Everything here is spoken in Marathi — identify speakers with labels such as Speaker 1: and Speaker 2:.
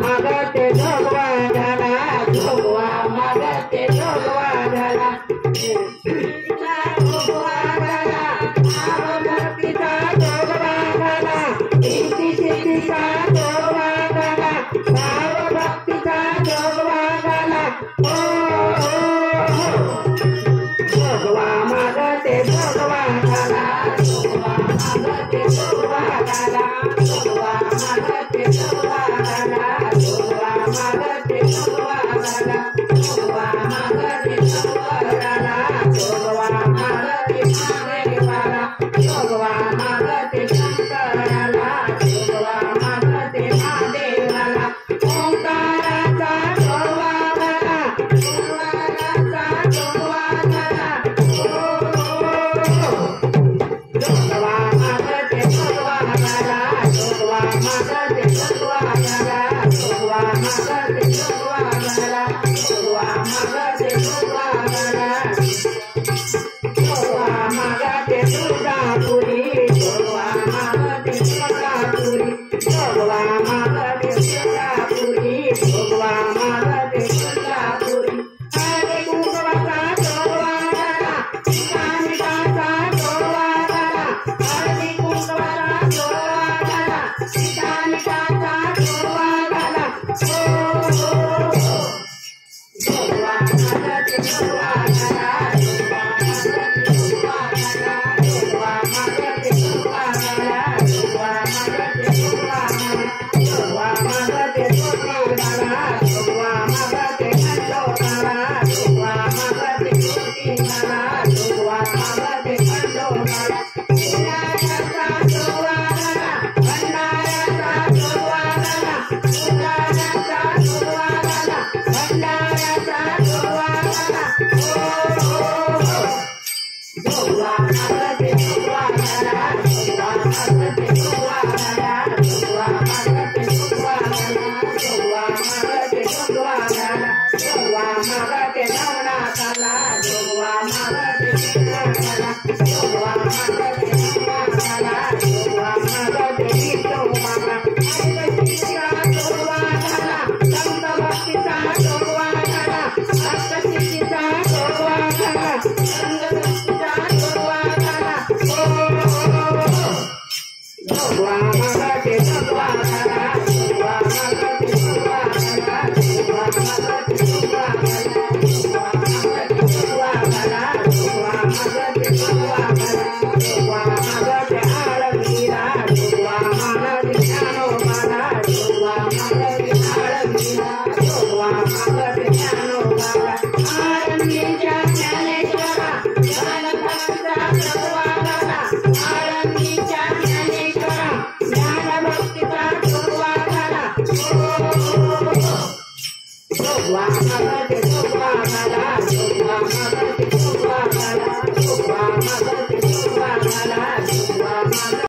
Speaker 1: मागते जोगवा मागते जोगवा झाला जोगवा मागते जोगवा झाला जोगवा मागते जोगवा झाला जोगवा मागते जोगवा झाला जोगवा मागते जोगवा झाला जोगवा मागते महादेवाला जोगवा मागते शंकराला जोगवा मागते महादेवाला ओंकाराचा जोगवा झाला ओंकाराचा जोगवा झाला जोगवा मागते जोगवा झाला जोगवा मागते जोगवा झाला जोगवा मागते जोगवा झाला जोगवा मागते जोगवा झाला जोगवा मागते दुर्गापुरी जोगवा मागते दुर्गापुरी जोगवा मागते दुर्गापुरी जोगवा मागते दुर्गापुरी हरे कुंकवाचा जोगवा झाला सीतामिठाचा जोगवा झाला हरे कुंकवाचा जोगवा झाला सीतामिठाचा जोगवा झाला जोगवा मागते जोगवा झाला जोगवा मागते जोगवा झाला जोगवा मागते जोगवा झाला जोगवा मागते जोगवा झाला जोगवा मागते जोगवा झाला जोगवा मागते खंडो झाला जोगवा मागते ज्योती झाला जोगवा मागते खंडो झाला भंडाऱ्याचा जोगवा झाला भंडाऱ्याचा जोगवा झाला भंडाऱ्याचा जोगवा झाला भंडाऱ्याचा जोगवा झाला जोगवा मागते जोगवा झाला जोगवा मागते जोगवा झाला जोगवा मागते जोगवा झाला जोगवा मागते जोगवा झाला जोगवा मागते नवनाथाला जोगवा मागते सिद्धार्थाला जोगवा मागते नवनाथाला जोगवा मागते विठोबाला अष्टसिद्धीचा जोगवा झाला संत भक्तीचा जोगवा झाला अष्टसिद्धीचा जोगवा झाला संत भक्तीचा जोगवा झाला जोगवा मागते जोगवा झाला जोगवा मागते जोगवा झाला जोगवा मागते जोगवा झाला जोगवा मागते जोगवा झाला जोगवा मागते जोगवा झाला जोगवा मागते आळंदीला जोगवा मागते ज्ञानोबाला जोगवा मागते आळंदीला जोगवा मागते ज्ञानोबाला आळंदीच्या ज्ञानेश्वरा ज्ञानभक्तीचा जोगवा झाला आळंदीच्या ज्ञानेश्वरा ज्ञानभक्तीचा जोगवा झाला जोगवा मागते जोगवा झाला जोगवा मागते